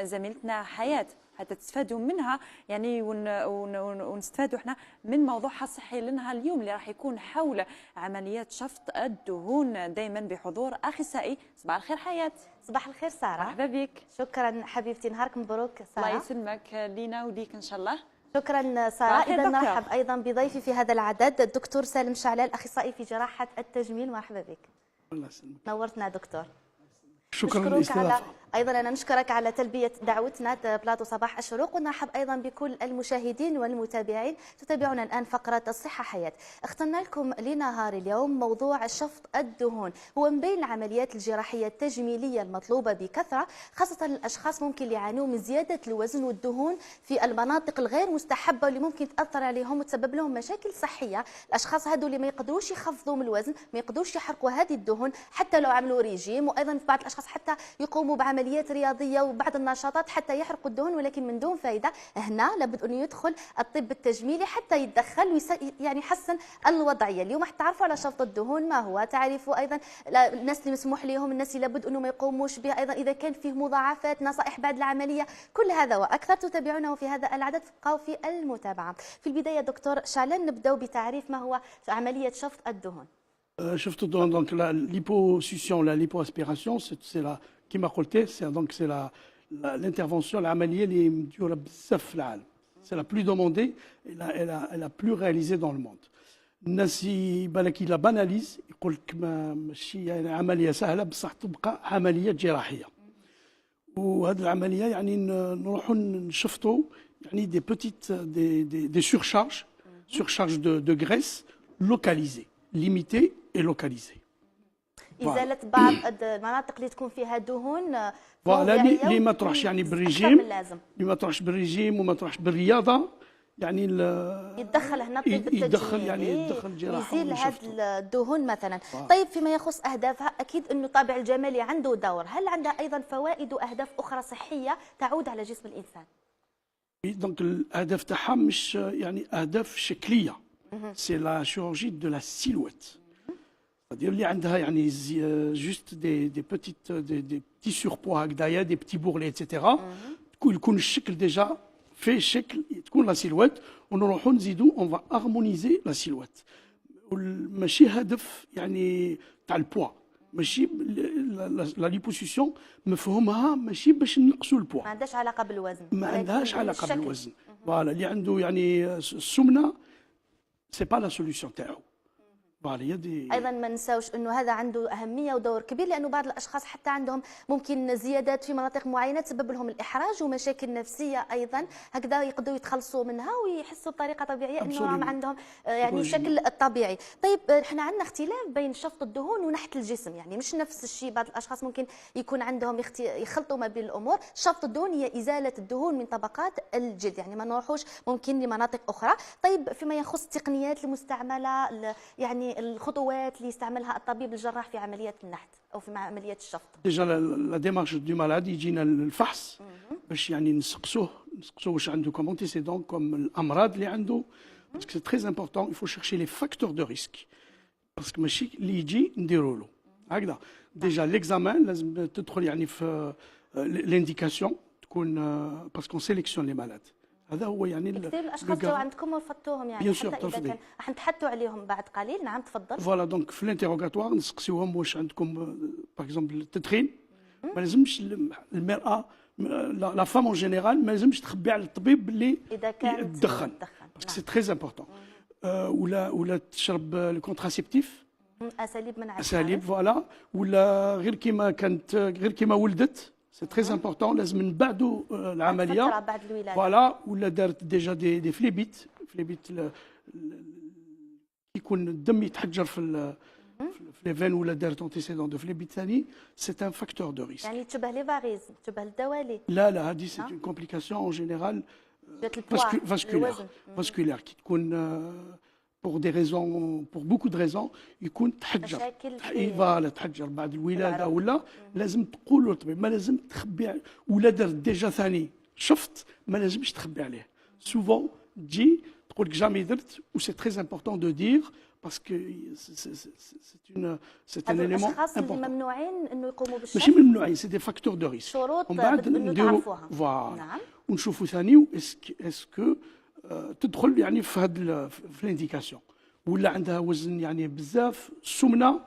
زميلتنا حياة حتى تستفادوا منها يعني ونستفادوا احنا من موضوعها الصحي لنا اليوم اللي راح يكون حول عمليات شفط الدهون دائما بحضور اخصائي. صباح الخير حياة. صباح الخير ساره. مرحبا بك. شكرا حبيبتي، نهارك مبروك ساره. الله يسلمك لينا وليك ان شاء الله. شكرا ساره. اذا نرحب ايضا بضيفي في هذا العدد الدكتور سالم شعلال اخصائي في جراحه التجميل. مرحبا بك. الله يسلمك. نورتنا دكتور. شكرا للاستضافه. ايضا انا نشكرك على تلبيه دعوتنا بلاطو صباح الشروق، ونرحب ايضا بكل المشاهدين والمتابعين. تتابعونا الان فقره الصحه حياه. اخترنا لكم لنهار اليوم موضوع شفط الدهون، هو من بين العمليات الجراحيه التجميليه المطلوبه بكثره، خاصه للاشخاص ممكن اللي يعانون من زياده الوزن والدهون في المناطق الغير مستحبه واللي ممكن تاثر عليهم وتسبب لهم مشاكل صحيه. الاشخاص هذو اللي ما يقدروش يخفضوا من الوزن، ما يقدروش يحرقوا هذه الدهون حتى لو عملوا ريجيم، وايضا في بعض الاشخاص حتى يقوموا بعمليات رياضيه وبعض النشاطات حتى يحرقوا الدهون ولكن من دون فائده. هنا لابد انه يدخل الطب التجميلي حتى يتدخل يعني يحسن الوضعيه. اليوم راح تعرفوا على شفط الدهون ما هو، تعرفوا ايضا الناس اللي مسموح لهم، الناس اللي لابد انه ما يقوموش به، ايضا اذا كان فيه مضاعفات، نصائح بعد العمليه، كل هذا واكثر تتابعونه في هذا العدد. تبقوا في المتابعه. في البدايه دكتور شعلان نبداو بتعريف ما هو عمليه شفط الدهون. شفط الدهون donc la liposuction, la lipoaspiration c'est la كما قلتي c'est l'intervention العمليه اللي مديوره بزاف في العالم. C'est la plus demandée et la plus réalisée dans le monde. الناس يبان لك لا باناليز يقول لك ماشي يعني عمليه سهله بصح تبقى عمليه جراحيه. وهذه العمليه يعني نروحوا نشفطوا يعني دي بوتيت دي surcharge de graisse localisée, limitée et localisée. إزالة بعض المناطق اللي تكون فيها دهون اللي ما تروحش يعني بالريجيم، اللي ما تروحش بالريجيم وما تروحش بالرياضه يعني يتدخل هنا الطب التجميلي يدخل الجراحه يزيل هذه الدهون مثلا. طيب فيما يخص اهدافها، اكيد انه الطابع الجمالي عنده دور، هل عندها ايضا فوائد واهداف اخرى صحيه تعود على جسم الانسان؟ دونك الاهداف تاعها مش يعني اهداف شكليه، سي لا شيروجي دو لا سيلويت. C'est-à-dire اللي عندها يعني جوست دي بوتيت دي بتي سوربوا هكذايا، دي بتي بورلي اتسيتيرا، يكون الشكل ديجا في شكل، تكون لا سيلويت ونروحوا نزيدوا اون فا هارمونيزي لا سيلويت. ماشي هدف يعني تاع البوا، ماشي لا ليبوسيسيون مفهومها ماشي باش نقصوا البوا، ما عندهاش علاقه بالوزن، ما عندهاش علاقه بالوزن. فوالا اللي عنده يعني السمنه سي با لا سوليسيون تاعو. ايضا ما نساوش انه هذا عنده اهميه ودور كبير، لانه بعض الاشخاص حتى عندهم ممكن زيادات في مناطق معينه تسبب لهم الاحراج ومشاكل نفسيه ايضا، هكذا يقدروا يتخلصوا منها ويحسوا بطريقه طبيعيه انهم عندهم يعني الشكل الطبيعي. طيب احنا عندنا اختلاف بين شفط الدهون ونحت الجسم، يعني مش نفس الشيء. بعض الاشخاص ممكن يكون عندهم يخلطوا ما بين الامور. شفط الدهون هي ازاله الدهون من طبقات الجلد، يعني ما نروحوش ممكن لمناطق اخرى. طيب فيما يخص التقنيات المستعمله، يعني الخطوات اللي يستعملها الطبيب الجراح في عمليات النحت او في عمليات الشفط. ديجا لا ديمارش دو مالاد يجينا الفحص باش يعني نسقسوه واش عنده كوم انتيسيدون كوم الامراض اللي عنده، باسكو سي تري امبورطون. يفو شيرشي لي فاكتور دو ريسك، باسكو ماشي اللي يجي نديروا له هكذا. ديجا ليكزامان لازم تدخل يعني في لينديكاسيون تكون باسكو سيليكسيون لي مالاد. هذا هو يعني كثير الاشخاص جاوا عندكم ورفضتوهم، يعني حتى اذا كان راح نتحدثوا عليهم بعد قليل. نعم تفضل. فوالا دونك في الانتيروغاتوار نسقسيوهم واش عندكم باغ اكزومبل التدخين. ما لازمش المراه لا فام اون جينيرال ما لازمش تخبي على الطبيب اللي اذا كان تدخن، باسكو سي تري امبورطون. ولا تشرب الكونتراسيبتيف، اساليب فوالا، ولا غير كيما ولدت، سي تري امبورطون. لازم نبعدوا العمليه فتره بعد الولاده فوالا. ولا دارت ديجا دي فليبيت يكون الدم يتحجر في لي فين، ولا دارت انتيسيدون دو فليبيت ثاني، سي ان فاكتور دو ريسك. يعني تشبه لي فاريز، تشبه الدوالي. لا هذه سي اون كومبليكاسيون اون جينيرال فاسكولير كي تكون pour des raisons, pour beaucoup de raisons يكون تحجر. فوالا تحجر بعد الولاده، ولا لازم تقولوا للطبيب، ما لازم تخبي. ولا دار ديجا ثاني شفت ما لازمش تخبي عليه. سوفون تجي تقول لك جامي درت، و سي تري امبورطون دو دير parce que c'est un هذو élément الاشخاص اللي important. ممنوعين انه يقوموا ماشي بالشفط. ممنوعين، سي دي فاكتور دو ريسك. شروط ومن بعد انه نديروا تعرفوها. فوالا نعم. ونشوفوا ثاني اسكو تدخل يعني في هذا في الانديكاسيون، ولا عندها وزن يعني بزاف. السمنه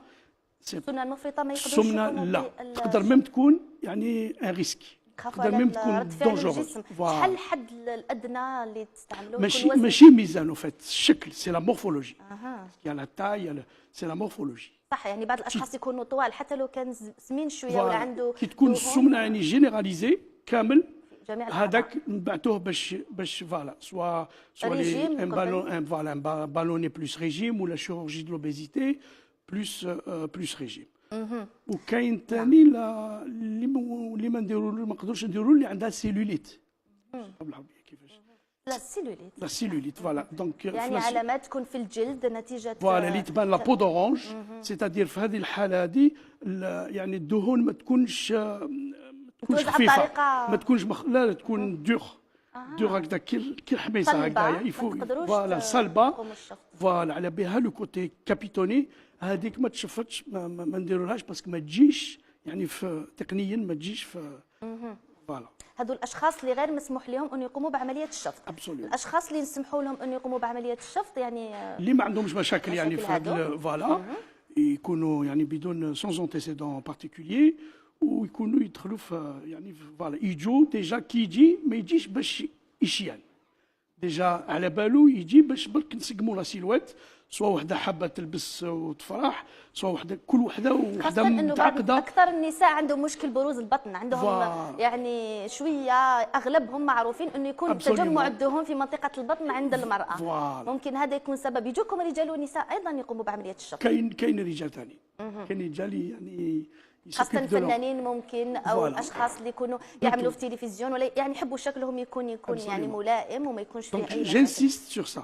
السمنه المفرطه ما يقدروش السمنه يقوموا لا، تقدر ميم تكون يعني ان ريسك، خافوا تقدر على ميم تكون رد فعل دونجوروس. الجسم. شحال الحد الادنى اللي تستعملوه؟ ماشي ميزان، فات الشكل سي لا مورفولوجي. يا لا تاي سي لا مورفولوجي. صح، يعني بعض الاشخاص يكونوا طوال حتى لو كان سمين شويه ولا عنده كي تكون دهون. السمنه يعني جينيراليزي كامل، جميع الأعضاء. هذاك نبعثوه باش فوالا سوا ريجيم ان بالون فوالا ان بالوني بلوس ريجيم، ولا شيروجي دو لوبيزيتي بلوس ريجيم. وكاين ثاني اللي ما نقدروش نديروا اللي عندها سيلوليت. بالعربيه كيفاش؟ لا سيلوليت فوالا. دونك يعني علامات تكون في الجلد نتيجه فوالا اللي تبان لا بو دورانج، سيتادير في هذه الحاله هذه يعني الدهون ما تكونش خفيفه، ما تكونش لا تكون دور هكذا كي الحميصه هكذا يفو فوالا صلبه فوالا، على بها لو كوتي كابيتوني هذيك ما تشفتش، ما نديرولهاش باسكو ما تجيش يعني في تقنيا ما تجيش في فوالا. هذو الاشخاص اللي غير مسموح لهم ان يقوموا بعمليه الشفط. الاشخاص اللي نسمحوا لهم ان يقوموا بعمليه الشفط يعني اللي ما عندهمش مشاكل يعني في هذا فوالا، يكونوا يعني بدون سون انتيسيدون بارتيكولير، ويكونوا يدخلوا في يعني فوالا يجوا ديجا كي يجي ما يجيش باش يشيان، ديجا على بالو يجي باش برك نسقموا لا سيلوات، سواء وحده حابه تلبس وتفرح، سواء وحده كل وحده متعقده. اكثر النساء عندهم مشكل بروز البطن، عندهم يعني شويه اغلبهم معروفين انه يكون تجمع الدهون في منطقه البطن عند المراه. ممكن هذا يكون سبب. يجوكم رجال ونساء ايضا يقوموا بعمليه الشفط؟ كاين رجال ثاني، كاين رجال يعني خاصة الفنانين ممكن او الاشخاص اللي يكونوا يعملوا في التلفزيون ولا يعني يحبوا شكلهم يكون يعني ملائم وما يكونش فيه اي مشاكل. J'insiste sur ça.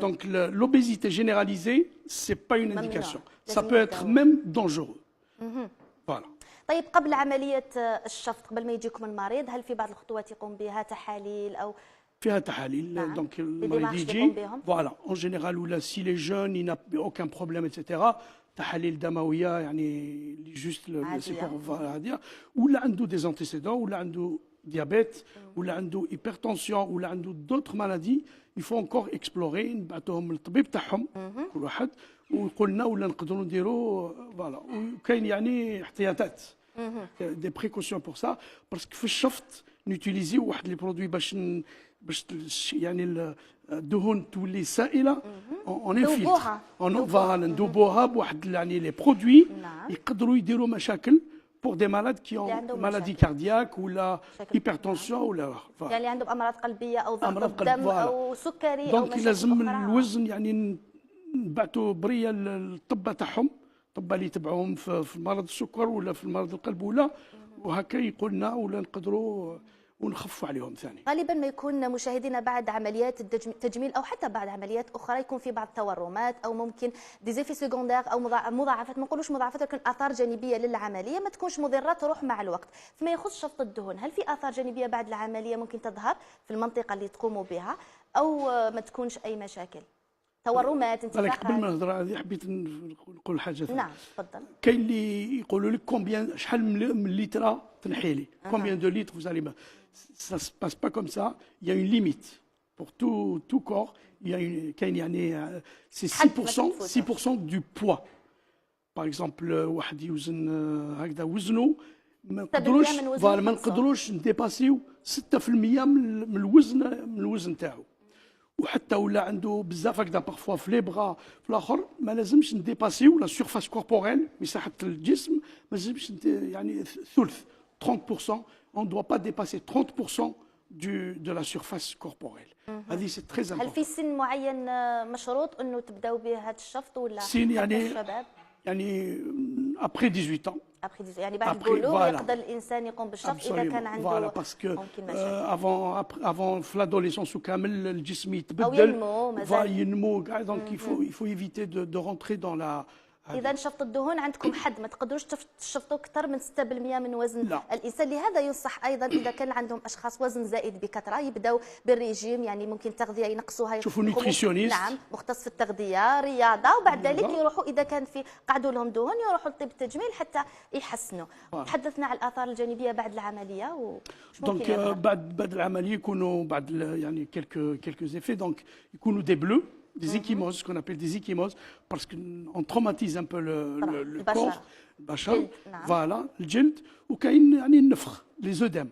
Donc l'obésité généralisée, c'est pas une indication. Ça peut être même dangereux. Voilà. طيب قبل عملية الشفط، قبل ما يجيكم المريض، هل في بعض الخطوات يقوم بها تحاليل او فيها تحاليل؟ دونك المريض يجي فوالا اون جينيرال، ولا سي لي جون il n'a aucun problème etc. تحاليل دمويه يعني اللي جوست سيبور عاديه، ولا عنده دي انتيسيدون، ولا عنده ديابيت، ولا عنده هيبرتونسيون، ولا عنده دوطخ مالادي، يفو انكور اكسبلوري، نبعثوهم للطبيب تاعهم كل واحد ويقول لنا ولا نقدروا نديروا فوالا. وكاين يعني احتياطات دي بريكوسيون بور سا، باسكو في الشفط نوتيليزيو واحد لي برودوي باش يعني الدهون تولي سائله اون انفيلتر فوالا ندوبوها بواحد يعني لي برودوي يقدروا يديروا مشاكل بور دي مالاد كي اون مالادي كاردياك ولا هيبرتونسيون ولا يعني اللي عندهم امراض قلبيه او ضغط الدم او سكري او دونك لازم الوزن يعني نبعثوا بريه للطب تاعهم، الطب اللي يتبعوهم في مرض السكر ولا في مرض القلب ولا، وهكا يقول لنا ولا نقدروا ونخفوا عليهم ثاني. غالبا ما يكون مشاهدينا بعد عمليات التجميل او حتى بعد عمليات اخرى يكون في بعض التورمات او ممكن ديزيفي سيكوندير او مضاعفات، ما نقولوش مضاعفات لكن اثار جانبيه للعمليه ما تكونش مضره تروح مع الوقت. فيما يخص شفط الدهون، هل في اثار جانبيه بعد العمليه ممكن تظهر في المنطقه اللي تقوموا بها او ما تكونش اي مشاكل؟ تورمات، انتفاخات؟ قبل ما نهضر هذه حبيت نقول حاجه ثانيه. نعم تفضل. كاين اللي يقولوا لك كومبيان شحال من لتر تنحي لي، كومبيان دو لتر vous allez ça se passe pas comme ça, il y a une limite pour tout corps, il y a une c'est 6% du poids. Par exemple واحد يوزن هكذا وزنه ما نقدروش نديباسيو 6% من الوزن تاعو، وحتى ولا عنده بزاف هكذا بارفوا في لي بغا في الاخر ما لازمش نديباسيو لا سيرفاس كوربوريل مساحه الجسم ما لازمش يعني ثلث 30%. On ne doit pas dépasser 30% de la surface corporelle. هذه c'est très important. هل في سن معين مشروط انه تبداو به هذا الشفط ولا سن يعني après 18 ans. يعني بعد البلوغ يقدر الانسان يقوم بالشفط اذا كان عنده ممكن مشاكل. avant في l'adolescence وكامل الجسم يتبدل او ينمو ينمو كاع، donc il faut éviter de rentrer dans la اذا شفط الدهون عندكم حد، ما تقدروش تشفطوا اكثر من 6% من وزن لا. الانسان. لهذا ينصح ايضا اذا كان عندهم اشخاص وزن زائد بكثره يبداو بالريجيم، يعني ممكن تغذيه ينقصوها، شوفوا نيوتريسيونيست. نعم، مختص في التغذيه، رياضه، وبعد ذلك يروحوا اذا كان في قعدوا لهم دهون يروحوا لطب التجميل حتى يحسنوا. تحدثنا عن الاثار الجانبيه بعد العمليه وش ممكن دونك يظهر؟ بعد العمليه يكونوا بعد يعني quelques effets donc يكونوا des bleus, des ecchymoses, ce qu'on appelle des ecchymoses, parce qu'on traumatise un peu le corps, البشر. فوالا الجلد. وكاين يعني النفخ لي زودام،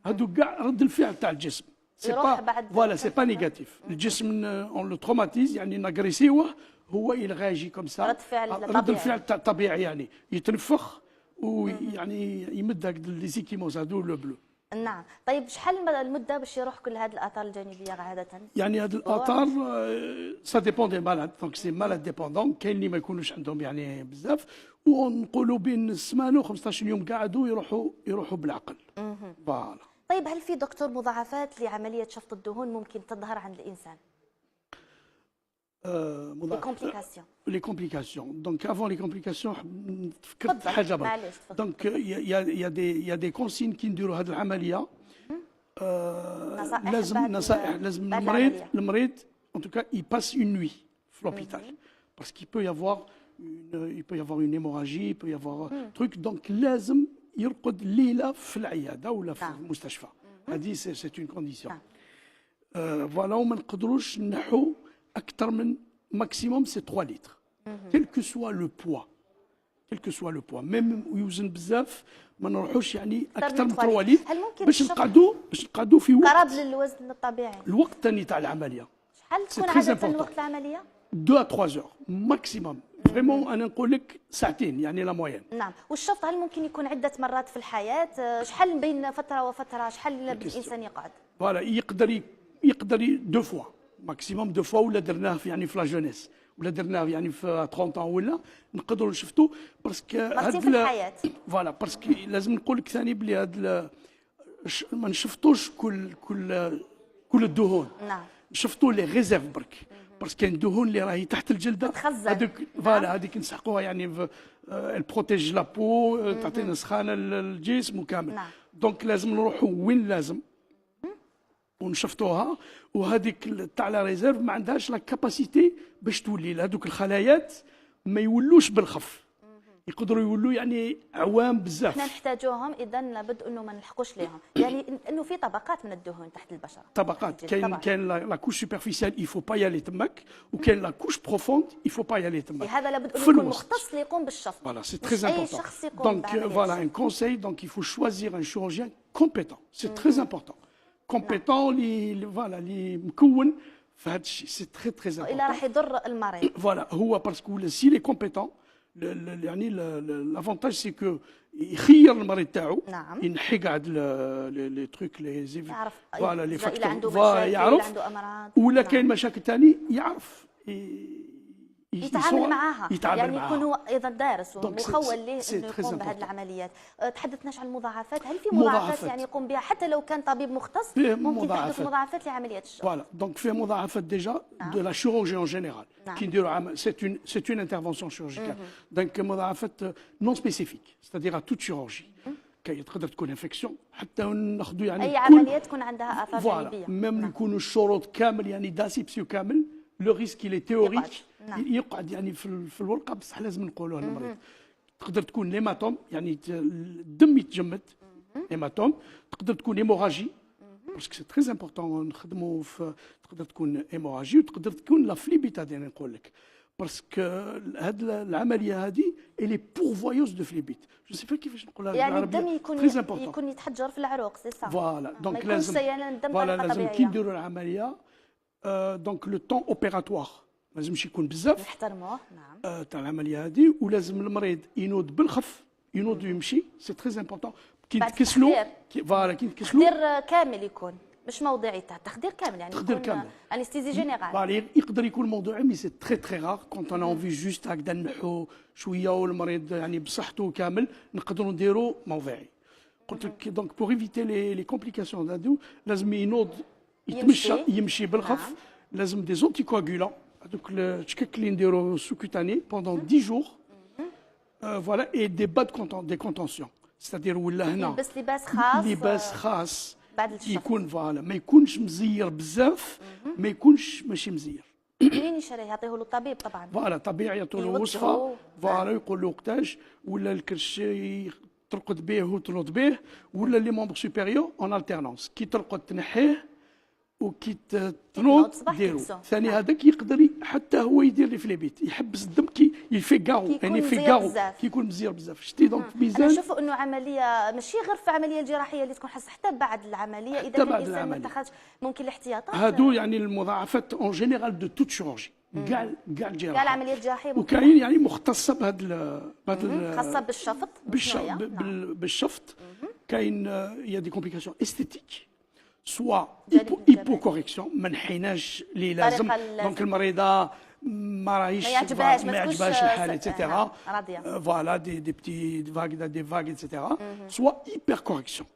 هادو كاع رد الفعل تاع الجسم. سي با فوالا سي با نيجاتيف. الجسم اون لو تروماتيز يعني ناغريسيوه، هو il réagit comme ça. رد الفعل تاع طبيعي، يعني يتنفخ ويعني يمد هاك لي زيكيموز هادو لو بلو. نعم. طيب شحال المده باش يروح كل هذه الاثار الجانبيه عاده؟ يعني هذه الاثار سا ديبون دي مالاد، دونك سي مالاد ديبوندون. كاين اللي ما يكونوش عندهم يعني بزاف، ونقولوا بين السمانه و15 يوم قاعدوا يروحوا بالعقل. فوالا. طيب هل في دكتور مضاعفات لعمليه شفط الدهون ممكن تظهر عند الانسان؟ Les complications. Donc avant les complications, فكرت في حاجه برك. Donc il y a des consignes qui نديروا هذه العمليه. لازم المريض en tout cas il passe une nuit في l'hôpital parce qu'il peut y avoir une hémorragie, il peut y avoir truc. Donc لازم يرقد ليله في العياده ولا في المستشفى. هذه c'est une condition. Voilà, وما نقدروش نحو أكثر من maximum c'est 3 litres. Quel que soit le poids. Quel que soit le poids. Même يوزن بزاف ما نروحوش يعني أكثر من 3 litres باش نقعدوا في وقت قرب للوزن الطبيعي. الوقت الثاني تاع العملية. شحال تكون عادة وقت العملية؟ 2 à 3 heures maximum. فريمون انا نقول لك ساعتين يعني لا موين. نعم. والشفط هل ممكن يكون عده مرات في الحياه؟ شحال بين فتره وفتره شحال الانسان يقعد؟ فوالا يقدر 2 فوا ماكسيموم 2 فوا، ولا درناه في يعني في لا جونيس، ولا درناه يعني في 30 ans ولا نقدروا نشفتوا باسكو هاد الحياه. فوالا باسكو لازم نقول لك ثاني بلي هاد ما نشفتوش كل الدهون. نعم. نشفتوا لي ريزيرف برك، باسكو كاين دهون اللي راهي تحت الجلده هذوك فوالا هذيك نسحقوها يعني البروتيج لا بو، تعطينا سخانه للجسم وكامل. دونك لازم نروحوا وين لازم ونشفتوها، وهذيك تاع لا ريزيرف ما عندهاش لا كاباسيتي باش تولي هذوك الخلايات ما يولوش بالخف، يقدروا يولوا يعني عوام بزاف. احنا نحتاجوهم، اذا لابد انه ما نلحقوش لهم، يعني انه في طبقات من الدهون تحت البشره. طبقات، كاين لا كوش سوبرفيسيال يفو با يالي تماك، وكاين لا كوش بروفوند يفو با يالي تماك. لهذا لابد انه يكون مختص اللي يقوم بالشفط. فوالا سي تري امبورطون. دونك فوالا ان كونساي، دونك يفو شوازير ان شيروجيان كومبيتون، سي تري امبورطون. كومبيتون اللي مكون في هذا الشيء، سي تري امبورطون. الا راح يضر المريض. فوالا هو باسكو سي لي كومبيتون يعني لافونتاج سي كو يخير المريض تاعو. نعم. ينحي قاعد لي تروك لي يعرف فوالا لي فاكتور يعرف، عنده امراض ولا كاين مشاكل ثاني يعرف يتعامل معاها، يعني معاها. يكون هو ايضا دارس ومخول له انه يقوم بهذه العمليات. تحدثناش عن المضاعفات، هل في مضاعفات يعني يقوم بها حتى لو كان طبيب مختص؟ ممكن تحدث مضاعفات لعمليات الشفط. فوالا دونك فيه مضاعفات ديجا دو لا شيروجي اون جينيرال كي نديروا سي اون انترفونسيون شيروجيكال. دونك مضاعفات نون سبيسيفيك ستادير توت شيروجي. تقدر تكون انفكسيون، حتى ناخذوا يعني اي عمليه تكون عندها اثار جانبيه. ميم يكونوا الشروط كامل يعني داسيبسيو كامل، لو ريسك اللي تيوريك يقعد يعني في الورقه، بصح لازم نقولوها للمريض. تقدر تكون ليماتوم يعني الدم يتجمد، هيماتوم. تقدر تكون هيموراجي باسكو سي تري امبورطون نخدموا في، تقدر تكون هيموراجي، وتقدر تكون لا فليبيتاد يعني نقول لك، باسكو هاد العمليه هذه اللي بورفويوز دو فليبيت. جو سي با كيفاش نقولها بالعربيه. يعني الدم يكون يتحجر في العروق، سي صح. فوالا دونك لازم فوالا لازم كي نديروا العمليه دونك لو طون اوبيراتوار ما لازمش يكون بزاف، نحترموه. نعم. تاع العمليه هذه، ولازم المريض ينوض بالخف، ينوض ويمشي، سي تري امبورطون. كي نتكسلوا فوالا كي نتكسلوا تخدير كامل يكون، مش موضعي، تخدير كامل يعني تخدير كامل، انستيزي جينيرال. فوالا يقدر يكون موضوعي، مي سي تري رار كونت انا اونفي جوست هكذا نحو شويه والمريض يعني بصحته كامل نقدروا نديروا موضعي. قلت لك دونك بور ايفيتي لي كومبليكاسيون هذو لازم ينوض يتمشى يمشي بالخف. لازم دي زونتي كواغولون هذوك الشكك اللي نديرو سوكوتاني بوندون 10 جور فوالا اي دي با دي كونتونسيون، ستادير ولا هنا يلبس لباس خاص لباس خاص بعد الشفط. يكون فوالا ما يكونش مزير بزاف، ما يكونش ماشي مزير. منين يشريه؟ يعطيه له الطبيب طبعا. فوالا طبيعي يعطوا له يوجهه. وصفه، فوالا يقول له وقتاش، ولا الكرش ترقد به وتنوض به، ولا لي مومبر سوبيريور اون التيرنونس، كي ترقد تنحيه وكي تنوض صباح ديرو. تلبسو. ثاني نعم. هذاك يقدر حتى هو يدير لي في لي بيت، يحبس الدم كي يفي كاغو، كي يكون يعني في مزير كاغو بزاف. كي يكون مزير بزاف. شتي دونك انا ميزان نشوف انه عمليه ماشي غير في العمليه الجراحيه اللي تكون حتى بعد العمليه، اذا كان بعد الانسان ما العملية. اتخذش ممكن الاحتياطات. هادو يعني المضاعفات اون جينيرال دو توت شيروجي، كاع كاع الجراحه، العمليات الجراحيه ممكن وكاين يعني مختصه خاصه بالشفط شوية. نعم. بالشفط. كاين يا دي كومبليكاسيون استيتيك، سوا جانب ايبو كوريكسيون، ما نحيناش اللي لازم، اللازم. دونك المريضه ما راهيش ما يعجبهاش، ما ما تكونش يعجبهاش الحال ايتترا، راضيه. فوالا دي بتي فاغ دي فاغ ايتترا، سوا ايبر كوريكسيون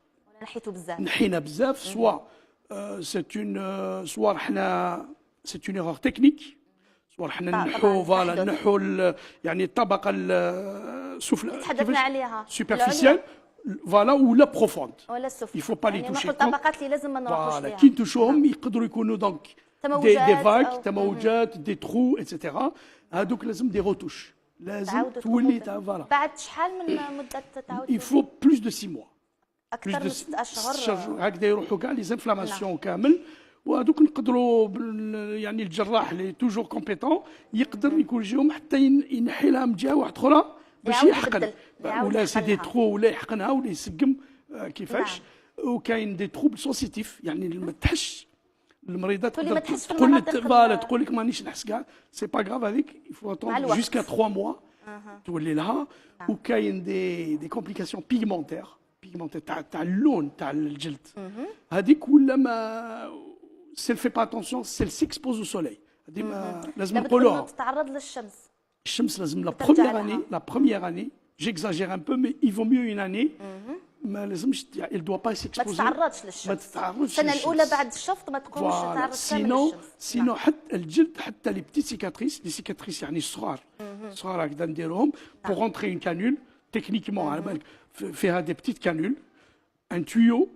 نحيتو بزاف. نحينا بزاف، سوا سي اون سوا حنا سي اون ايرور تكنيك، سوا حنا طبعاً نحو فوالا تحدث. نحو يعني الطبقه السفلى تحدثنا عليها سوبرفيسيال فوالا ولا بروفوند. ولا السفلى. Il faut pas les يعني toucher. نروحوا الطبقات اللي لازم ما نروحوش فوالا ليها. كي نتوشوهم يقدروا يكونوا دونك تموجات دي فاك، أو- تموجات، دي ترو اتسيتيرا. هذوك لازم دي روتوش، لازم تعاودوا تولي تقوموا فوالا. بعد شحال من مده تعود؟ Il faut plus de 6 mois. اكثر من 6 اشهر. هكذا يروحوا كاع لي زانفلاماسيون كامل، وهذوك نقدروا يعني الجراح اللي توجور كومبيتون يقدر يكورجيهم حتى ينحي لها من جهه واحده اخرى باش يعاود يحقن، يبدل، يعاود ولا سي دي يحقنها. ترو ولا يحقنها ولا يسقم كيفاش. وكاين دي تروبل سونسيتيف، يعني ما تحش المريضه تولي ما تحسش في تقول لك المناطق فوالا تقول لك مانيش نحس كاع، سي با غراف هذيك يفو مع اتوندر الوقت. جوسكا 3 موا تولي لها. وكاين دي كومبليكاسيون بيغمونتير تاع اللون تاع الجلد، هذيك ولا ما سي في با اتونسيون سي سيكسبوز او سولي، هذه ما لازم لابد نقولوها. انه تتعرض للشمس. الشمس لازم ترجع لها. la première année, j'exagère un peu mais il vaut mieux une année. ما لازمش il doit pas ما s'exposer. تتعرضش ما للشمس. تتعرضش السنه الاولى للشمس. بعد الشفط ما تكونش فوالا تعرض كامل سينو للشمس. سينو حتى الجلد، حتى لي بتيت سيكاتريس، لي سيكاتريس يعني الصغار، صغار هكذا نديروهم بور رونتري اون كانول تكنيكمون على بالك فيها دي بتيت كانول، ان tuyau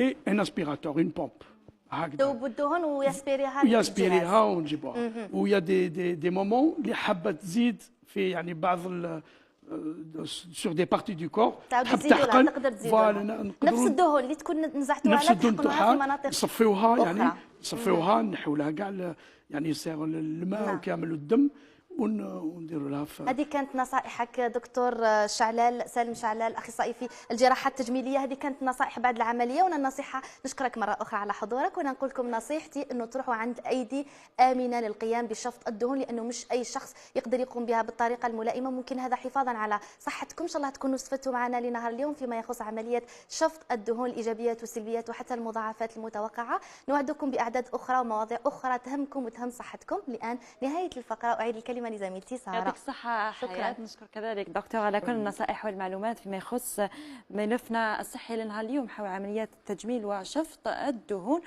et un aspirateur, une pompe. هكذا ذوب الدهن ويسبيريها. وياسبيريها ونجيبوها. ويا دي مومون اللي حابه تزيد في يعني بعض سور دي بارتي دو كور تعاود تحب تزيدوا لها، تحقن، تقدر تزيدوا فوالا لها. نفس نقدروا الدهن اللي تكون نزعتوها نفس على الدهن تحقنوها في تاعها مناطق نصفيوها، يعني أخرى. نصفيوها نحيو لها كاع يعني يصير الماء نعم. وكامل والدم ونديروا لها هذه كانت نصائحك دكتور شعلال، سالم شعلال، اخصائي في الجراحات التجميليه. هذه كانت نصائح بعد العمليه، وانا النصيحه نشكرك مره اخرى على حضورك، وانا نقول لكم نصيحتي انه تروحوا عند ايدي امنه للقيام بشفط الدهون، لانه مش اي شخص يقدر يقوم بها بالطريقه الملائمه. ممكن هذا حفاظا على صحتكم. ان شاء الله تكونوا استفدتوا معنا لنهار اليوم فيما يخص عمليه شفط الدهون، الايجابيات والسلبيات وحتى المضاعفات المتوقعه. نوعدكم باعداد اخرى ومواضيع اخرى تهمكم وتهم صحتكم. الان نهايه الفقره، اعيد الكلمه لزميلتي ساره. يعطيك الصحة حياة. نشكر كذلك دكتور على كل النصائح والمعلومات فيما يخص ملفنا الصحي لنهار اليوم حول عمليات التجميل وشفط الدهون.